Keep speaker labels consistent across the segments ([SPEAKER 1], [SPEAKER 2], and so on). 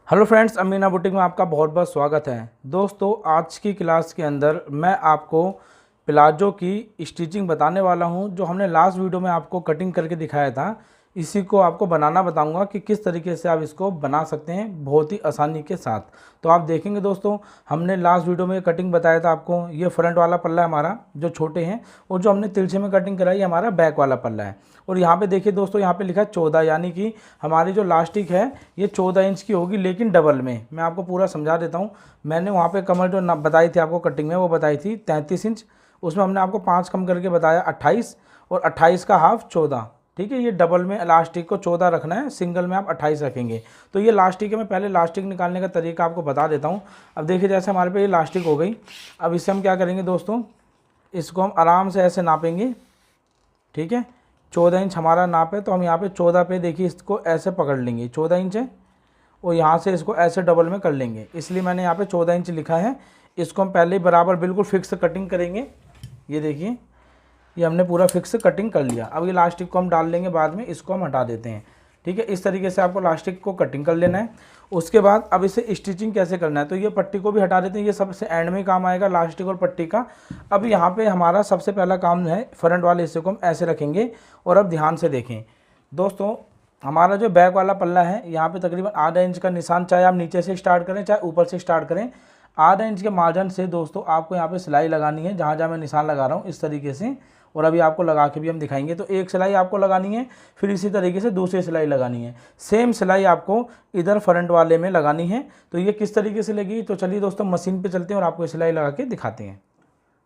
[SPEAKER 1] Hello friends, Amina boutique में आपका बहुत बहुत स्वागत है। दोस्तों, आज की क्लास के अंदर मैं आपको प्लाजो की स्टिचिंग बताने वाला हूं। जो हमने लास्ट वीडियो में आपको कटिंग करके दिखाया था, इसी को आपको बनाना बताऊंगा कि किस तरीके से आप इसको बना सकते हैं बहुत ही आसानी के साथ। तो आप देखेंगे दोस्तों, हमने लास्ट वीडियो में कटिंग बताया था आपको। ये फ्रंट वाला पल्ला है हमारा जो छोटे हैं, और जो हमने तिरछे में कटिंग कराई हमारा बैक वाला पल्ला है। और यहाँ पे देखिए दोस्तों, यहाँ पे लिखा है 14, यानी कि हमारी जो लास्टिक है ये 14 इंच की होगी, लेकिन डबल में। मैं आपको पूरा समझा देता हूँ। मैंने वहाँ पे कमर जो बताई थी आपको कटिंग में, वो बताई थी 33 इंच। उसमें हमने आपको 5 कम करके बताया 28, और 28 का हाफ 14। ठीक है, ये डबल में लास्टिक को 14 रखना है, सिंगल में आप 28 रखेंगे। तो ये लास्टिक है। मैं पहले लास्टिक निकालने का तरीका आपको बता देता हूँ। अब देखिए, जैसे हमारे पे ये लास्टिक हो गई। अब इससे हम क्या करेंगे दोस्तों, इसको हम आराम से ऐसे नापेंगे। ठीक है, 14 इंच हमारा नाप है, तो हम यहाँ पे 14 पे देखिए इसको ऐसे पकड़ लेंगे। 14 इंच है, और यहाँ से इसको ऐसे डबल में कर लेंगे, इसलिए मैंने यहाँ पे 14 इंच लिखा है। इसको हम पहले ही बराबर बिल्कुल फिक्स कटिंग करेंगे। ये देखिए, ये हमने पूरा फिक्स कटिंग कर लिया। अब ये लास्टिक को हम डाल लेंगे बाद में, इसको हम हटा देते हैं। ठीक है, इस तरीके से आपको लास्टिक को कटिंग कर लेना है। उसके बाद अब इसे स्टिचिंग कैसे करना है, तो ये पट्टी को भी हटा देते हैं। ये सबसे एंड में काम आएगा लास्टिक और पट्टी का। अब यहाँ पे हमारा सबसे पहला काम है, फ्रंट वाले हिस्से को हम ऐसे रखेंगे। और अब ध्यान से देखें दोस्तों, हमारा जो बैक वाला पल्ला है, यहाँ पे तकरीबन आधा इंच का निशान, चाहे आप नीचे से स्टार्ट करें चाहे ऊपर से स्टार्ट करें, आधा इंच के मार्जिन से दोस्तों आपको यहाँ पे सिलाई लगानी है। जहाँ जहाँ मैं निशान लगा रहा हूँ इस तरीके से, और अभी आपको लगा के भी हम दिखाएंगे। तो एक सिलाई आपको लगानी है, फिर इसी तरीके से दूसरी सिलाई लगानी है। सेम सिलाई आपको इधर फ्रंट वाले में लगानी है। तो ये किस तरीके से लगी, तो चलिए दोस्तों मशीन पे चलते हैं और आपको सिलाई लगा के दिखाते हैं।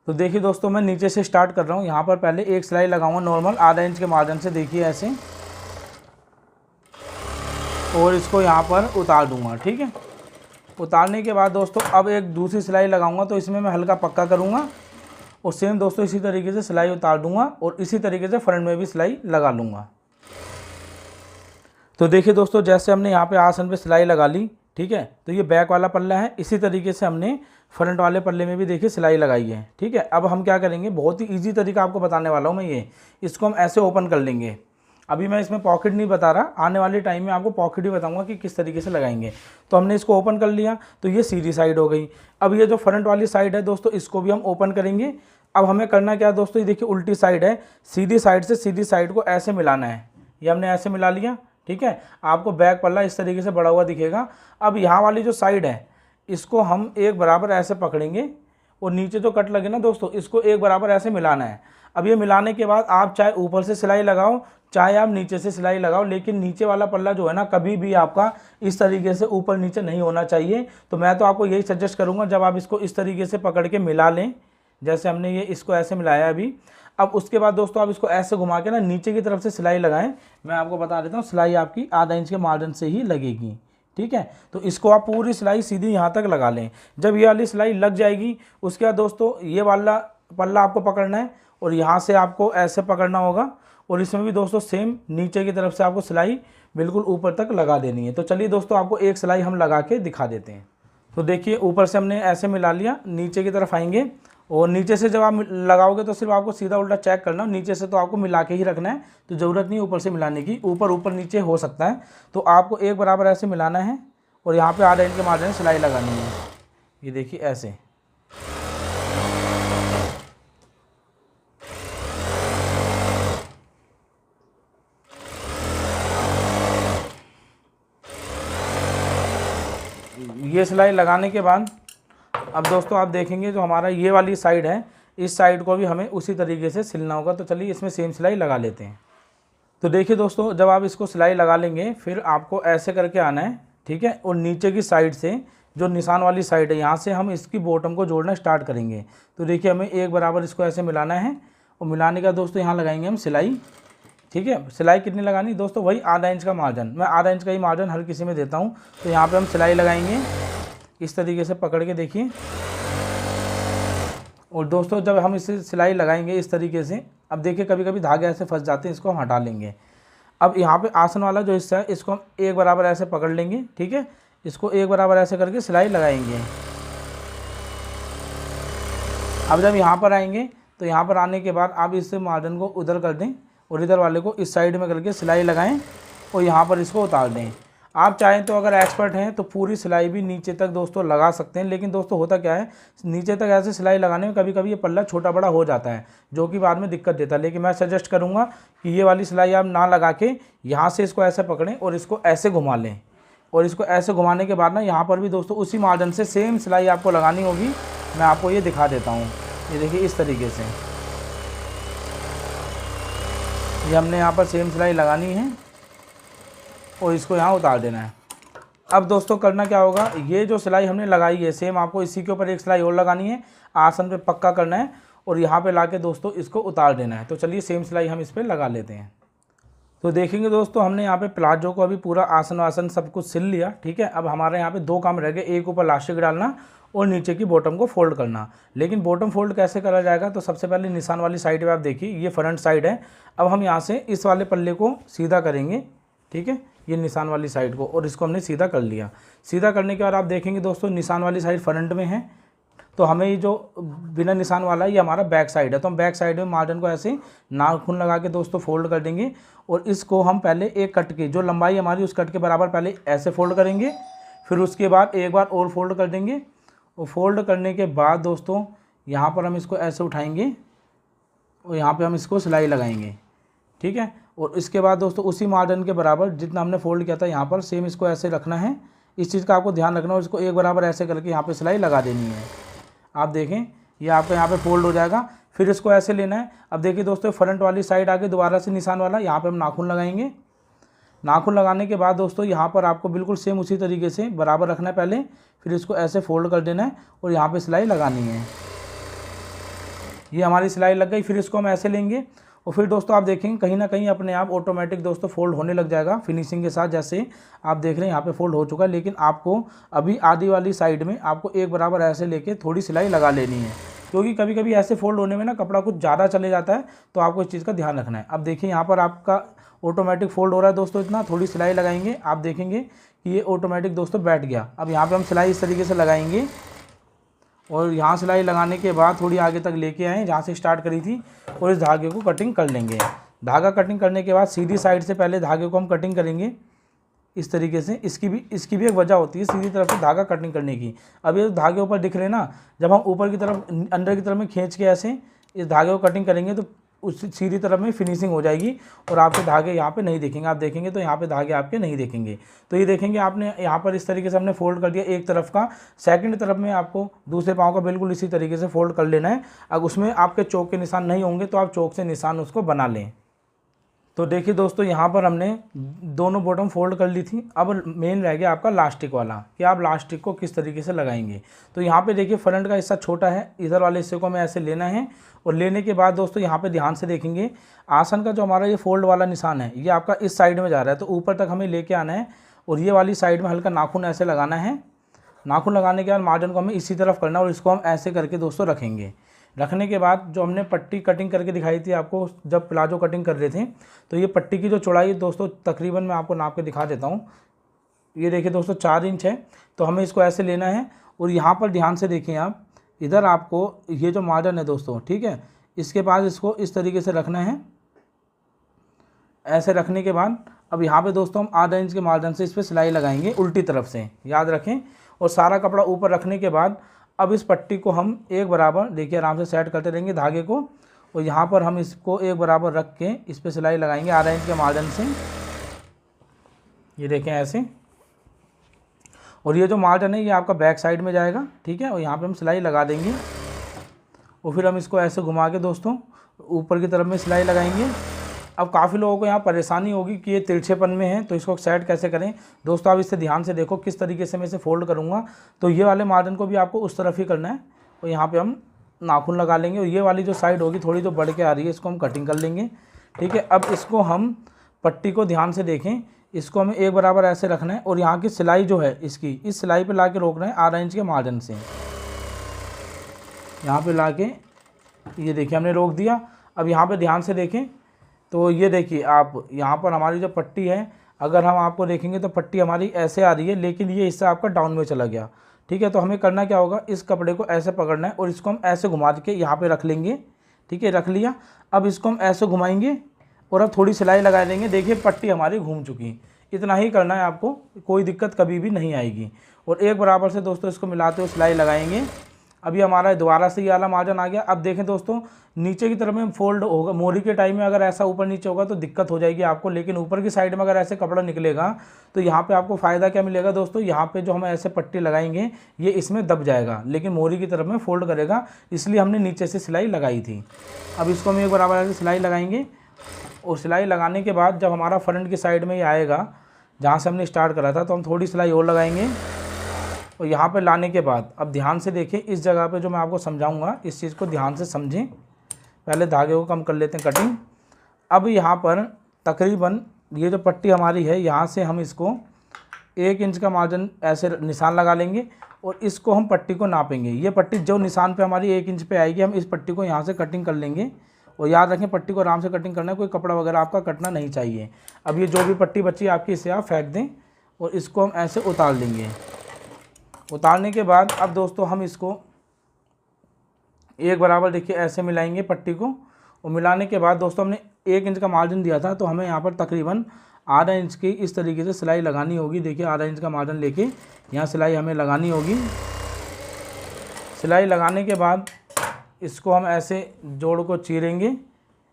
[SPEAKER 1] तो देखिए दोस्तों, मैं नीचे से स्टार्ट कर रहा हूँ। यहाँ पर पहले एक सिलाई लगाऊंगा नॉर्मल आधा इंच के मार्जिन से, देखिए ऐसे, और इसको यहाँ पर उतार दूंगा। ठीक है, उतारने के बाद दोस्तों अब एक दूसरी सिलाई लगाऊंगा, तो इसमें मैं हल्का पक्का करूँगा, और सेम दोस्तों इसी तरीके से सिलाई उतार दूंगा, और इसी तरीके से फ्रंट में भी सिलाई लगा लूँगा। तो देखिए दोस्तों, जैसे हमने यहाँ पे आसन पे सिलाई लगा ली। ठीक है, तो ये बैक वाला पल्ला है, इसी तरीके से हमने फ्रंट वाले पल्ले में भी देखिए सिलाई लगाई है। ठीक है, अब हम क्या करेंगे, बहुत ही ईजी तरीका आपको बताने वाला हूँ मैं। ये इसको हम ऐसे ओपन कर लेंगे। अभी मैं इसमें पॉकेट नहीं बता रहा, आने वाले टाइम में आपको पॉकेट ही बताऊंगा कि किस तरीके से लगाएंगे। तो हमने इसको ओपन कर लिया, तो ये सीधी साइड हो गई। अब ये जो फ्रंट वाली साइड है दोस्तों, इसको भी हम ओपन करेंगे। अब हमें करना क्या है दोस्तों, ये देखिए उल्टी साइड है, सीधी साइड से सीधी साइड को ऐसे मिलाना है। ये हमने ऐसे मिला लिया। ठीक है, आपको बैक पल्ला इस तरीके से बड़ा हुआ दिखेगा। अब यहाँ वाली जो साइड है, इसको हम एक बराबर ऐसे पकड़ेंगे, और नीचे जो कट लगे ना दोस्तों, इसको एक बराबर ऐसे मिलाना है। अब ये मिलाने के बाद आप चाहे ऊपर से सिलाई लगाओ चाहे आप नीचे से सिलाई लगाओ, लेकिन नीचे वाला पल्ला जो है ना, कभी भी आपका इस तरीके से ऊपर नीचे नहीं होना चाहिए। तो मैं तो आपको यही सजेस्ट करूंगा, जब आप इसको इस तरीके से पकड़ के मिला लें, जैसे हमने ये इसको ऐसे मिलाया अभी। अब उसके बाद दोस्तों आप इसको ऐसे घुमा के ना नीचे की तरफ से सिलाई लगाएं। मैं आपको बता देता हूँ, सिलाई आपकी आधा इंच के मार्जिन से ही लगेगी। ठीक है, तो इसको आप पूरी सिलाई सीधी यहाँ तक लगा लें। जब ये वाली सिलाई लग जाएगी, उसके बाद दोस्तों ये वाला पल्ला आपको पकड़ना है, और यहाँ से आपको ऐसे पकड़ना होगा, और इसमें भी दोस्तों सेम नीचे की तरफ से आपको सिलाई बिल्कुल ऊपर तक लगा देनी है। तो चलिए दोस्तों, आपको एक सिलाई हम लगा के दिखा देते हैं। तो देखिए, ऊपर से हमने ऐसे मिला लिया, नीचे की तरफ आएंगे, और नीचे से जब आप लगाओगे तो सिर्फ आपको सीधा उल्टा चेक करना, नीचे से तो आपको मिला के ही रखना है। तो ज़रूरत नहीं ऊपर से मिलाने की, ऊपर ऊपर नीचे हो सकता है। तो आपको एक बराबर ऐसे मिलाना है, और यहाँ पे आधा इंच के मार्जिन सिलाई लगानी है। ये देखिए ऐसे। ये सिलाई लगाने के बाद अब दोस्तों आप देखेंगे, जो हमारा ये वाली साइड है, इस साइड को भी हमें उसी तरीके से सिलना होगा। तो चलिए इसमें सेम सिलाई लगा लेते हैं। तो देखिए दोस्तों, जब आप इसको सिलाई लगा लेंगे, फिर आपको ऐसे करके आना है। ठीक है, और नीचे की साइड से जो निशान वाली साइड है, यहाँ से हम इसकी बॉटम को जोड़ना स्टार्ट करेंगे। तो देखिए, हमें एक बराबर इसको ऐसे मिलाना है, और मिलाने का दोस्तों यहाँ लगाएंगे हम सिलाई। ठीक है, सिलाई कितनी लगानी दोस्तों, वही आधा इंच का मार्जिन। मैं आधा इंच का ही मार्जिन हर किसी में देता हूँ। तो यहाँ पे हम सिलाई लगाएंगे इस तरीके से पकड़ के, देखिए। और दोस्तों जब हम इसे सिलाई लगाएंगे इस तरीके से, अब देखिए कभी कभी धागे ऐसे फंस जाते हैं, इसको हम हटा लेंगे। अब यहाँ पे आसन वाला जो हिस्सा है, इसको हम एक बराबर ऐसे पकड़ लेंगे। ठीक है, इसको एक बराबर ऐसे करके सिलाई लगाएंगे। अब जब यहाँ पर आएंगे, तो यहाँ पर आने के बाद आप इस मार्जिन को उधर कर दें, और इधर वाले को इस साइड में करके सिलाई लगाएं, और यहाँ पर इसको उतार दें। आप चाहें तो अगर एक्सपर्ट हैं तो पूरी सिलाई भी नीचे तक दोस्तों लगा सकते हैं, लेकिन दोस्तों होता क्या है, नीचे तक ऐसे सिलाई लगाने में कभी कभी ये पल्ला छोटा बड़ा हो जाता है, जो कि बाद में दिक्कत देता है। लेकिन मैं सजेस्ट करूँगा कि ये वाली सिलाई आप ना लगा के यहाँ से इसको ऐसे पकड़ें और इसको ऐसे घुमा लें, और इसको ऐसे घुमाने के बाद ना यहाँ पर भी दोस्तों उसी मार्जिन से सेम सिलाई आपको लगानी होगी। मैं आपको ये दिखा देता हूँ, ये देखिए इस तरीके से ये हमने यहाँ पर सेम सिलाई लगानी है और इसको यहाँ उतार देना है। अब दोस्तों करना क्या होगा, ये जो सिलाई हमने लगाई है सेम आपको इसी के ऊपर एक सिलाई और लगानी है, आसन पे पक्का करना है और यहाँ पे लाके दोस्तों इसको उतार देना है। तो चलिए सेम सिलाई हम इस पर लगा लेते हैं। तो देखेंगे दोस्तों हमने यहाँ पे प्लाजो को अभी पूरा आसन वासन सब कुछ सिल लिया, ठीक है। अब हमारे यहाँ पे दो काम रह गए, एक ऊपर इलास्टिक डालना और नीचे की बॉटम को फोल्ड करना। लेकिन बॉटम फोल्ड कैसे करा जाएगा, तो सबसे पहले निशान वाली साइड पे आप देखिए ये फ्रंट साइड है। अब हम यहाँ से इस वाले पल्ले को सीधा करेंगे, ठीक है, ये निशान वाली साइड को, और इसको हमने सीधा कर लिया। सीधा करने के बाद आप देखेंगे दोस्तों निशान वाली साइड फ्रंट में है, तो हमें ये जो बिना निशान वाला है ये हमारा बैक साइड है। तो हम बैक साइड में मार्जिन को ऐसे नाखून लगा के दोस्तों फोल्ड कर देंगे और इसको हम पहले एक कट की जो लंबाई हमारी उस कट के बराबर पहले ऐसे फोल्ड करेंगे, फिर उसके बाद एक बार और फोल्ड कर देंगे, और फोल्ड करने के बाद दोस्तों यहाँ पर हम इसको ऐसे उठाएंगे और यहाँ पे हम इसको सिलाई लगाएंगे, ठीक है। और इसके बाद दोस्तों उसी मार्जिन के बराबर जितना हमने फोल्ड किया था यहाँ पर सेम इसको ऐसे रखना है। इस चीज़ का आपको ध्यान रखना है, और इसको एक बराबर ऐसे करके यहाँ पे सिलाई लगा देनी है। आप देखें ये आपका यहाँ पे फोल्ड हो जाएगा, फिर इसको ऐसे लेना है। अब देखिए दोस्तों फ्रंट वाली साइड आगे दोबारा से निशान वाला, यहाँ पे हम नाखून लगाएंगे। नाखून लगाने के बाद दोस्तों यहाँ पर आपको बिल्कुल सेम उसी तरीके से बराबर रखना है पहले, फिर इसको ऐसे फोल्ड कर देना है और यहाँ पे सिलाई लगानी है। ये हमारी सिलाई लग गई, फिर इसको हम ऐसे लेंगे और फिर दोस्तों आप देखेंगे कहीं ना कहीं अपने आप ऑटोमेटिक दोस्तों फोल्ड होने लग जाएगा फिनिशिंग के साथ। जैसे आप देख रहे हैं यहाँ पे फोल्ड हो चुका है, लेकिन आपको अभी आधी वाली साइड में आपको एक बराबर ऐसे लेके थोड़ी सिलाई लगा लेनी है, क्योंकि कभी कभी ऐसे फोल्ड होने में ना कपड़ा कुछ ज़्यादा चले जाता है, तो आपको इस चीज़ का ध्यान रखना है। अब देखिए यहाँ पर आपका ऑटोमेटिक फोल्ड हो रहा है दोस्तों, इतना थोड़ी सिलाई लगाएंगे, आप देखेंगे कि ये ऑटोमेटिक दोस्तों बैठ गया। अब यहाँ पे हम सिलाई इस तरीके से लगाएंगे और यहाँ सिलाई लगाने के बाद थोड़ी आगे तक लेके आए जहाँ से स्टार्ट करी थी, और इस धागे को कटिंग कर लेंगे। धागा कटिंग करने के बाद सीधी साइड से पहले धागे को हम कटिंग करेंगे इस तरीके से। इसकी भी एक वजह होती है सीधी तरफ से धागा कटिंग करने की। अब ये धागे ऊपर दिख रहे हैं ना, जब हम ऊपर की तरफ अंदर की तरफ में खींच के ऐसे इस धागे को कटिंग करेंगे तो उस सीधी तरफ में फिनिशिंग हो जाएगी और आपके धागे यहाँ पे नहीं दिखेंगे। आप देखेंगे तो यहाँ पे धागे आपके नहीं दिखेंगे। तो ये देखेंगे आपने यहाँ पर इस तरीके से हमने फोल्ड कर दिया एक तरफ का, सेकंड तरफ में आपको दूसरे पाँव का बिल्कुल इसी तरीके से फोल्ड कर लेना है। अब उसमें आपके चौक के निशान नहीं होंगे तो आप चौक से निशान उसको बना लें। तो देखिए दोस्तों यहाँ पर हमने दोनों बॉटम फोल्ड कर ली थी। अब मेन रह गया आपका लास्टिक वाला कि आप लास्टिक को किस तरीके से लगाएंगे। तो यहाँ पे देखिए फ्रंट का हिस्सा छोटा है, इधर वाले हिस्से को हमें ऐसे लेना है, और लेने के बाद दोस्तों यहाँ पे ध्यान से देखेंगे आसन का जो हमारा ये फोल्ड वाला निशान है ये आपका इस साइड में जा रहा है, तो ऊपर तक हमें लेके आना है और ये वाली साइड में हल्का नाखून ऐसे लगाना है। नाखून लगाने के बाद मार्जिन को हमें इसी तरफ करना है और इसको हम ऐसे करके दोस्तों रखेंगे। रखने के बाद जो हमने पट्टी कटिंग करके दिखाई थी आपको जब प्लाजो कटिंग कर रहे थे, तो ये पट्टी की जो चौड़ाई दोस्तों तकरीबन मैं आपको नाप के दिखा देता हूँ। ये देखिए दोस्तों 4 इंच है, तो हमें इसको ऐसे लेना है और यहाँ पर ध्यान से देखिए आप, इधर आपको ये जो मार्जिन है दोस्तों, ठीक है, इसके पास इसको इस तरीके से रखना है। ऐसे रखने के बाद अब यहाँ पे दोस्तों हम आधा इंच के मार्जिन से इस पर सिलाई लगाएंगे उल्टी तरफ से, याद रखें। और सारा कपड़ा ऊपर रखने के बाद अब इस पट्टी को हम एक बराबर देखिए आराम से सेट करते रहेंगे धागे को, और यहाँ पर हम इसको एक बराबर रख के इस पर सिलाई लगाएंगे आधा इंच के मार्जिन से। ये देखें ऐसे, और ये जो मार्जिन है ये आपका बैक साइड में जाएगा, ठीक है। और यहाँ पे हम सिलाई लगा देंगे और फिर हम इसको ऐसे घुमा के दोस्तों ऊपर की तरफ में सिलाई लगाएंगे। अब काफ़ी लोगों को यहाँ परेशानी होगी कि ये तिरछेपन में है, तो इसको सेट कैसे करें। दोस्तों आप इससे ध्यान से देखो किस तरीके से मैं इसे फोल्ड करूँगा। तो ये वाले मार्जिन को भी आपको उस तरफ ही करना है, और यहाँ पे हम नाखून लगा लेंगे, और ये वाली जो साइड होगी थोड़ी जो बढ़ के आ रही है इसको हम कटिंग कर लेंगे, ठीक है। अब इसको हम पट्टी को ध्यान से देखें, इसको हमें एक बराबर ऐसे रखना है और यहाँ की सिलाई जो है इसकी इस सिलाई पर ला के रोकना है आधा इंच के मार्जिन से। यहाँ पर ला के ये देखिए हमने रोक दिया। अब यहाँ पर ध्यान से देखें तो ये देखिए आप यहाँ पर हमारी जो पट्टी है, अगर हम आपको देखेंगे तो पट्टी हमारी ऐसे आ रही है, लेकिन ये हिस्सा आपका डाउन में चला गया, ठीक है। तो हमें करना क्या होगा, इस कपड़े को ऐसे पकड़ना है और इसको हम ऐसे घुमा के यहाँ पे रख लेंगे, ठीक है, रख लिया। अब इसको हम ऐसे घुमाएंगे और अब थोड़ी सिलाई लगा देंगे। देखिए पट्टी हमारी घूम चुकी, इतना ही करना है आपको, कोई दिक्कत कभी भी नहीं आएगी। और एक बराबर से दोस्तों इसको मिलाते हुए सिलाई लगाएंगे। अभी हमारा दोबारा से ये वाला मार्जिन आ गया। अब देखें दोस्तों, नीचे की तरफ में फोल्ड होगा, मोरी के टाइम में अगर ऐसा ऊपर नीचे होगा तो दिक्कत हो जाएगी आपको, लेकिन ऊपर की साइड में अगर ऐसे कपड़ा निकलेगा तो यहाँ पे आपको फ़ायदा क्या मिलेगा दोस्तों, यहाँ पे जो हम ऐसे पट्टी लगाएंगे ये इसमें दब जाएगा, लेकिन मोरी की तरफ में फोल्ड करेगा, इसलिए हमने नीचे से सिलाई लगाई थी। अब इसको हम एक बराबर ऐसे सिलाई लगाएंगे। और सिलाई लगाने के बाद जब हमारा फ्रंट की साइड में ये आएगा जहाँ से हमने स्टार्ट करा था, तो हम थोड़ी सिलाई और लगाएंगे। और यहाँ पे लाने के बाद अब ध्यान से देखें, इस जगह पे जो मैं आपको समझाऊंगा इस चीज़ को ध्यान से समझें। पहले धागे को कम कर लेते हैं कटिंग। अब यहाँ पर तकरीबन ये जो पट्टी हमारी है, यहाँ से हम इसको 1 इंच का मार्जिन ऐसे निशान लगा लेंगे और इसको हम पट्टी को नापेंगे। ये पट्टी जो निशान पे हमारी 1 इंच पे आएगी, हम इस पट्टी को यहाँ से कटिंग कर लेंगे। और याद रखें पट्टी को आराम से कटिंग करना है, कोई कपड़ा वगैरह आपका कटना नहीं चाहिए। अब ये जो भी पट्टी बची आपकी इसे आप फेंक दें और इसको हम ऐसे उतार लेंगे। उतारने के बाद अब दोस्तों हम इसको एक बराबर देखिए ऐसे मिलाएंगे पट्टी को। और मिलाने के बाद दोस्तों हमने 1 इंच का मार्जिन दिया था, तो हमें यहाँ पर तकरीबन आधा इंच की इस तरीके से सिलाई लगानी होगी। देखिए आधा इंच का मार्जिन लेके यहाँ सिलाई हमें लगानी होगी। सिलाई लगाने के बाद इसको हम ऐसे जोड़ को चीरेंगे।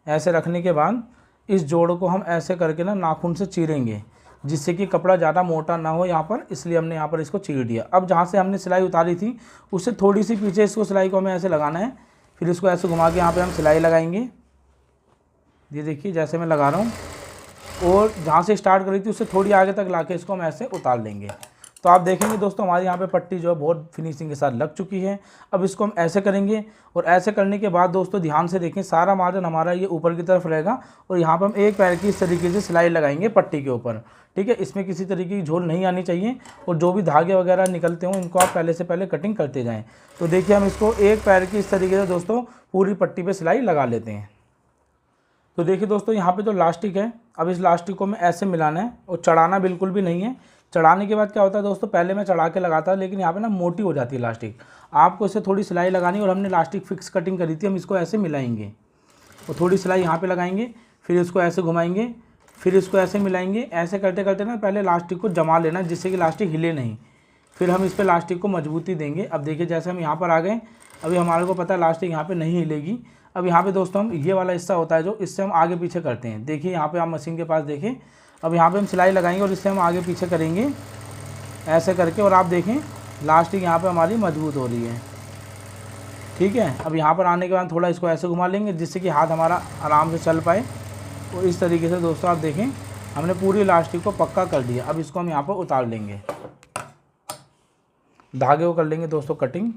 [SPEAKER 1] ऐसे रखने के बाद इस जोड़ को हम ऐसे करके ना नाखून से चीरेंगे, जिससे कि कपड़ा ज़्यादा मोटा ना हो यहाँ पर, इसलिए हमने यहाँ पर इसको चीर दिया। अब जहाँ से हमने सिलाई उतारी थी उससे थोड़ी सी पीछे इसको सिलाई को हमें ऐसे लगाना है। फिर इसको ऐसे घुमा के यहाँ पे हम सिलाई लगाएंगे। ये देखिए जैसे मैं लगा रहा हूँ। और जहाँ से स्टार्ट करी थी उससे थोड़ी आगे तक ला के इसको हम ऐसे उतार लेंगे। तो आप देखेंगे दोस्तों हमारे यहाँ पे पट्टी जो है बहुत फिनिशिंग के साथ लग चुकी है। अब इसको हम ऐसे करेंगे और ऐसे करने के बाद दोस्तों ध्यान से देखें, सारा मार्जिन हमारा ये ऊपर की तरफ रहेगा और यहाँ पे हम एक पैर की इस तरीके से सिलाई लगाएंगे पट्टी के ऊपर। ठीक है, इसमें किसी तरीके की झोल नहीं आनी चाहिए और जो भी धागे वगैरह निकलते हों इनको आप पहले से पहले कटिंग करते जाएँ। तो देखिए हम इसको एक पैर की इस तरीके से दोस्तों पूरी पट्टी पर सिलाई लगा लेते हैं। तो देखिए दोस्तों यहाँ पे जो लास्टिक है, अब इस लास्टिक को हमें ऐसे मिलाना है और चढ़ाना बिल्कुल भी नहीं है। चढ़ाने के बाद क्या होता है दोस्तों, पहले मैं चढ़ा के लगाता लेकिन यहाँ पे ना मोटी हो जाती है लास्टिक। आपको इसे थोड़ी सिलाई लगानी और हमने लास्टिक फिक्स कटिंग करी थी, हम इसको ऐसे मिलाएंगे और थोड़ी सिलाई यहाँ पे लगाएंगे। फिर इसको ऐसे घुमाएंगे, फिर इसको ऐसे मिलाएंगे। ऐसे करते करते ना पहले लास्टिक को जमा लेना जिससे कि लास्टिक हिले नहीं। फिर हम इस पर लास्टिक को मजबूती देंगे। अब देखिए जैसे हम यहाँ पर आ गए, अभी हमारे को पता है लास्टिक यहाँ पर नहीं हिलेगी। अब यहाँ पे दोस्तों हम ये वाला हिस्सा होता है जो इससे हम आगे पीछे करते हैं। देखिए यहाँ पे आप मशीन के पास देखें, अब यहाँ पे हम सिलाई लगाएंगे और इससे हम आगे पीछे करेंगे ऐसे करके। और आप देखें लास्टिक यहाँ पे हमारी मजबूत हो रही है। ठीक है, अब यहाँ पर आने के बाद थोड़ा इसको ऐसे घुमा लेंगे जिससे कि हाथ हमारा आराम से चल पाए। और इस तरीके से दोस्तों आप देखें हमने पूरी लास्टिक को पक्का कर दिया। अब इसको हम यहाँ पर उतार लेंगे, धागे को कर लेंगे दोस्तों कटिंग।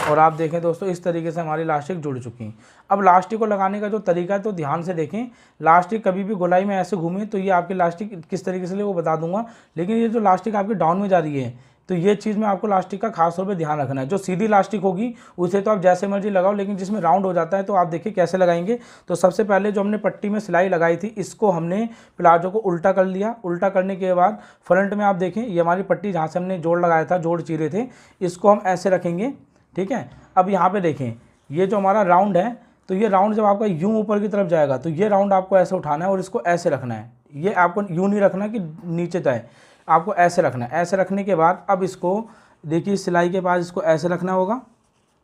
[SPEAKER 1] और आप देखें दोस्तों इस तरीके से हमारी लास्टिक जुड़ चुकी है। अब लास्टिक को लगाने का जो तरीका है तो ध्यान से देखें, लास्टिक कभी भी गोलाई में ऐसे घूमे तो ये आपकी लास्टिक किस तरीके से ले वो बता दूंगा। लेकिन ये जो लास्टिक आपकी डाउन में जा रही है तो ये चीज़ में आपको लास्टिक का खास तौर पे ध्यान रखना है। जो सीधी लास्टिक होगी उसे तो आप जैसे मर्जी लगाओ, लेकिन जिसमें राउंड हो जाता है तो आप देखिए कैसे लगाएंगे। तो सबसे पहले जो हमने पट्टी में सिलाई लगाई थी इसको हमने प्लाजो को उल्टा कर लिया। उल्टा करने के बाद फ्रंट में आप देखें ये हमारी पट्टी जहाँ से हमने जोड़ लगाया था, जोड़ चीरे थे, इसको हम ऐसे रखेंगे। ठीक है, अब यहाँ पे देखें ये जो हमारा राउंड है, तो ये राउंड जब आपका यूं ऊपर की तरफ जाएगा तो ये राउंड आपको ऐसे उठाना है और इसको ऐसे रखना है। ये आपको यूं नहीं रखना कि नीचे जाए, आपको ऐसे रखना है। ऐसे रखने के बाद अब इसको देखिए सिलाई के बाद इसको ऐसे रखना होगा।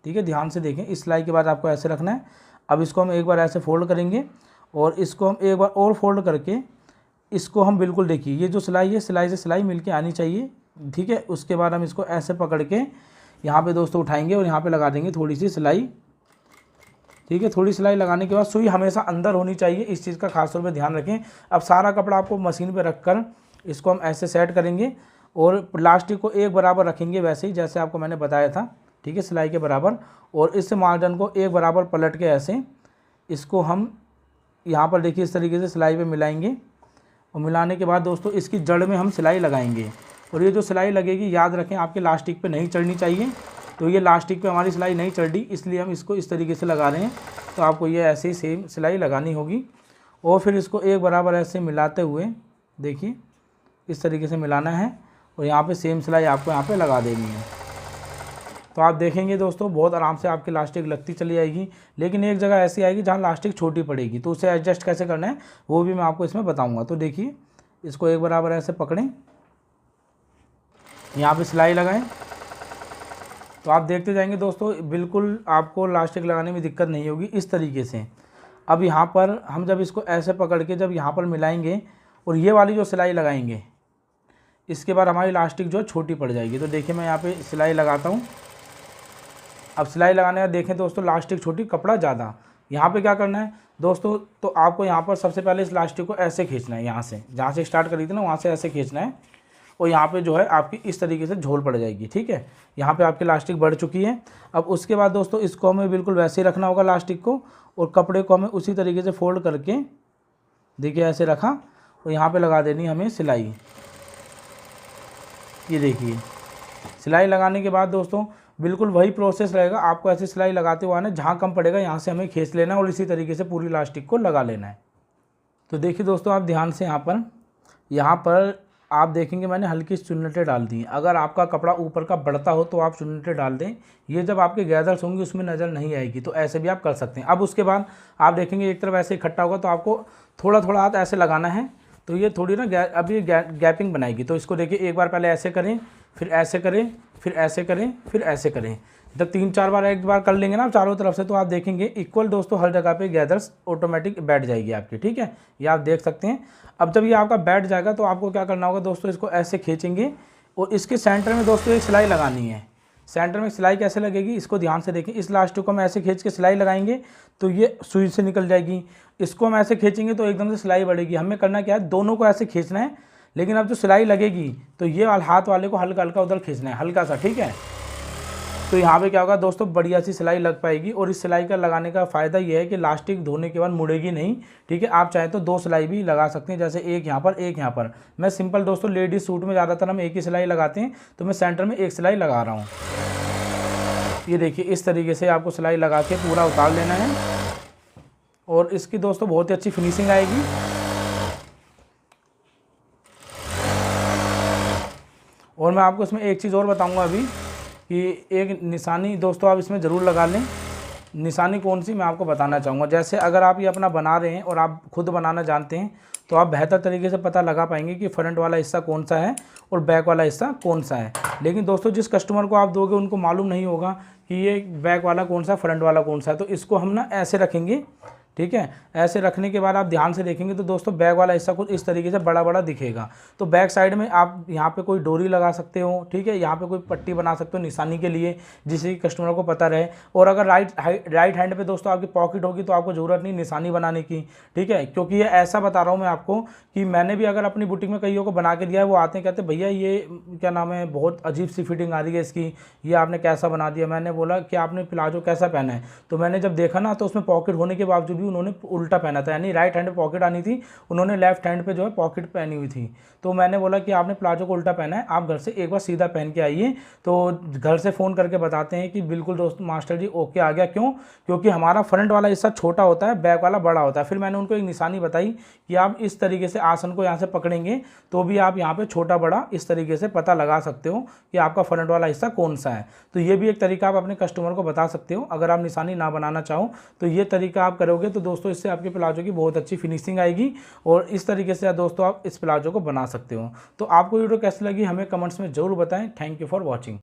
[SPEAKER 1] ठीक है, ध्यान से देखें, इस सिलाई के बाद आपको ऐसे रखना है। अब इसको हम एक बार ऐसे फोल्ड करेंगे और इसको हम एक बार और फोल्ड करके इसको हम बिल्कुल देखिए ये जो सिलाई है सिलाई से सिलाई मिलके आनी चाहिए। ठीक है, उसके बाद हम इसको ऐसे पकड़ के यहाँ पे दोस्तों उठाएंगे और यहाँ पे लगा देंगे थोड़ी सी सिलाई। ठीक है, थोड़ी सिलाई लगाने के बाद सुई हमेशा अंदर होनी चाहिए, इस चीज़ का खास तौर पे ध्यान रखें। अब सारा कपड़ा आपको मशीन पे रखकर इसको हम ऐसे सेट करेंगे और प्लास्टिक को एक बराबर रखेंगे वैसे ही जैसे आपको मैंने बताया था। ठीक है, सिलाई के बराबर। और इस मार्जिन को एक बराबर पलट के ऐसे इसको हम यहाँ पर देखिए इस तरीके से सिलाई पर मिलाएंगे। और मिलाने के बाद दोस्तों इसकी जड़ में हम सिलाई लगाएंगे। और ये जो सिलाई लगेगी याद रखें आपके लास्टिक पे नहीं चढ़नी चाहिए। तो ये लास्टिक पे हमारी सिलाई नहीं चढ़ रही, इसलिए हम इसको इस तरीके से लगा रहे हैं। तो आपको ये ऐसे ही सेम सिलाई लगानी होगी। और फिर इसको एक बराबर ऐसे मिलाते हुए देखिए इस तरीके से मिलाना है और यहाँ पे सेम सिलाई आपको यहाँ पे लगा देनी है। तो आप देखेंगे दोस्तों बहुत आराम से आपकी लास्टिक लगती चली जाएगी। लेकिन एक जगह ऐसी आएगी जहाँ लास्टिक छोटी पड़ेगी, तो उसे एडजस्ट कैसे करना है वो भी मैं आपको इसमें बताऊँगा। तो देखिए इसको एक बराबर ऐसे पकड़ें, यहाँ पे सिलाई लगाएं, तो आप देखते जाएंगे दोस्तों बिल्कुल आपको लास्टिक लगाने में दिक्कत नहीं होगी इस तरीके से। अब यहाँ पर हम जब इसको ऐसे पकड़ के जब यहाँ पर मिलाएंगे और ये वाली जो सिलाई लगाएंगे, इसके बाद हमारी लास्टिक जो है छोटी पड़ जाएगी। तो देखिए मैं यहाँ पे सिलाई लगाता हूँ। अब सिलाई लगाने का देखें दोस्तों, लास्टिक छोटी कपड़ा ज़्यादा। यहाँ पे क्या करना है दोस्तों, तो आपको यहाँ पर सबसे पहले इस लास्टिक को ऐसे खींचना है, यहाँ से जहाँ से स्टार्ट करी थी ना वहाँ से ऐसे खींचना है, और यहाँ पे जो है आपकी इस तरीके से झोल पड़ जाएगी। ठीक है, यहाँ पे आपकी लास्टिक बढ़ चुकी है। अब उसके बाद दोस्तों इसको हमें बिल्कुल वैसे ही रखना होगा लास्टिक को, और कपड़े को हमें उसी तरीके से फोल्ड करके देखिए ऐसे रखा, और यहाँ पे लगा देनी हमें सिलाई। ये देखिए सिलाई लगाने के बाद दोस्तों बिल्कुल वही प्रोसेस रहेगा, आपको ऐसे सिलाई लगाते हुए आना, जहाँ कम पड़ेगा यहाँ से हमें खींच लेना और इसी तरीके से पूरी लास्टिक को लगा लेना है। तो देखिए दोस्तों आप ध्यान से यहाँ पर आप देखेंगे मैंने हल्की चुन्नटें डाल दी। अगर आपका कपड़ा ऊपर का बढ़ता हो तो आप चुन्नटें डाल दें, ये जब आपके गैदर्स होंगे उसमें नज़र नहीं आएगी, तो ऐसे भी आप कर सकते हैं। अब उसके बाद आप देखेंगे एक तरफ ऐसे इकट्ठा होगा, तो आपको थोड़ा थोड़ा हाथ ऐसे लगाना है, तो ये थोड़ी ना अब ये गैपिंग बनाएगी। तो इसको देखिए एक बार पहले ऐसे करें, फिर ऐसे करें, फिर ऐसे करें, फिर ऐसे करें। जब 3-4 बार एक बार कर लेंगे ना चारों तरफ से, तो आप देखेंगे इक्वल दोस्तों हर जगह पे गैदर्स ऑटोमेटिक बैठ जाएगी आपकी। ठीक है, ये आप देख सकते हैं। अब जब ये आपका बैठ जाएगा तो आपको क्या करना होगा दोस्तों, इसको ऐसे खींचेंगे और इसके सेंटर में दोस्तों एक सिलाई लगानी है। सेंटर में सिलाई कैसे लगेगी इसको ध्यान से देखें। इस लास्टिक को हम ऐसे खींच के सिलाई लगाएंगे तो ये सुई से निकल जाएगी। इसको हम ऐसे खींचेंगे तो एकदम से सिलाई बढ़ेगी। हमें करना क्या है, दोनों को ऐसे खींचना है, लेकिन अब जो सिलाई लगेगी तो ये हाथ वाले को हल्का हल्का उधर खींचना है, हल्का सा। ठीक है, तो यहाँ पे क्या होगा दोस्तों, बढ़िया सी सिलाई लग पाएगी। और इस सिलाई का लगाने का फ़ायदा ये है कि लास्टिक धोने के बाद मुड़ेगी नहीं। ठीक है, आप चाहे तो 2 सिलाई भी लगा सकते हैं, जैसे एक यहाँ पर एक यहाँ पर। मैं सिंपल दोस्तों लेडीज सूट में ज़्यादातर हम एक ही सिलाई लगाते हैं, तो मैं सेंटर में एक सिलाई लगा रहा हूँ। ये देखिए इस तरीके से आपको सिलाई लगा के पूरा उतार लेना है, और इसकी दोस्तों बहुत ही अच्छी फिनिशिंग आएगी। और मैं आपको इसमें एक चीज़ और बताऊँगा अभी, कि एक निशानी दोस्तों आप इसमें ज़रूर लगा लें। निशानी कौन सी मैं आपको बताना चाहूँगा। जैसे अगर आप ये अपना बना रहे हैं और आप खुद बनाना जानते हैं, तो आप बेहतर तरीके से पता लगा पाएंगे कि फ्रंट वाला हिस्सा कौन सा है और बैक वाला हिस्सा कौन सा है। लेकिन दोस्तों जिस कस्टमर को आप दोगे उनको मालूम नहीं होगा कि ये बैक वाला कौन सा, फ्रंट वाला कौन सा है। तो इसको हम ना ऐसे रखेंगे। ठीक है, ऐसे रखने के बाद आप ध्यान से देखेंगे तो दोस्तों बैक वाला हिस्सा कुछ इस तरीके से बड़ा बड़ा दिखेगा। तो बैक साइड में आप यहाँ पे कोई डोरी लगा सकते हो। ठीक है, यहाँ पे कोई पट्टी बना सकते हो निशानी के लिए, जिससे कि कस्टमर को पता रहे। और अगर राइट हैंड पे दोस्तों आपकी पॉकेट होगी तो आपको ज़रूरत नहीं निशानी बनाने की। ठीक है, क्योंकि ये ऐसा बता रहा हूँ मैं आपको कि मैंने भी अगर अपनी बुटीक में कईयों को बना के दिया है, वो आते हैं कहते भैया ये क्या नाम है, बहुत अजीब सी फिटिंग आ रही है इसकी, ये आपने कैसा बना दिया। मैंने बोला कि आपने प्लाजो कैसा पहना है, तो मैंने जब देखा ना तो उसमें पॉकेट होने के बावजूद भी उन्होंने उल्टा पहना था, यानी राइट हैंड पे पॉकेट आनी थी, उन्होंने लेफ्ट हैंड पे जो है पॉकेट पहनी हुई थी। तो मैंने बोला कि आपने प्लाजो को उल्टा पहना है, आप घर से एक बार सीधा पहन के आइए। तो घर से फ़ोन करके बताते हैं कि बिल्कुल दोस्त मास्टर जी ओके आ गया। क्यों? क्योंकि हमारा फ्रंट वाला हिस्सा छोटा होता है, बैक वाला बड़ा होता है। फिर मैंने उनको एक निशानी बताई कि आप इस तरीके से आसन को यहाँ से पकड़ेंगे तो भी आप यहाँ पे छोटा बड़ा इस तरीके से पता लगा सकते हो कि आपका फ्रंट वाला हिस्सा कौन सा है। तो ये भी एक तरीका आप अपने कस्टमर को बता सकते हो। अगर आप निशानी ना बनाना चाहो तो ये तरीका आप करोगे तो दोस्तों इससे आपके प्लाजो की बहुत अच्छी फिनिशिंग आएगी, और इस तरीके से दोस्तों आप इस प्लाजो को बना सकते हो। तो आपको वीडियो कैसी लगी हमें कमेंट्स में ज़रूर बताएं। Thank you for watching.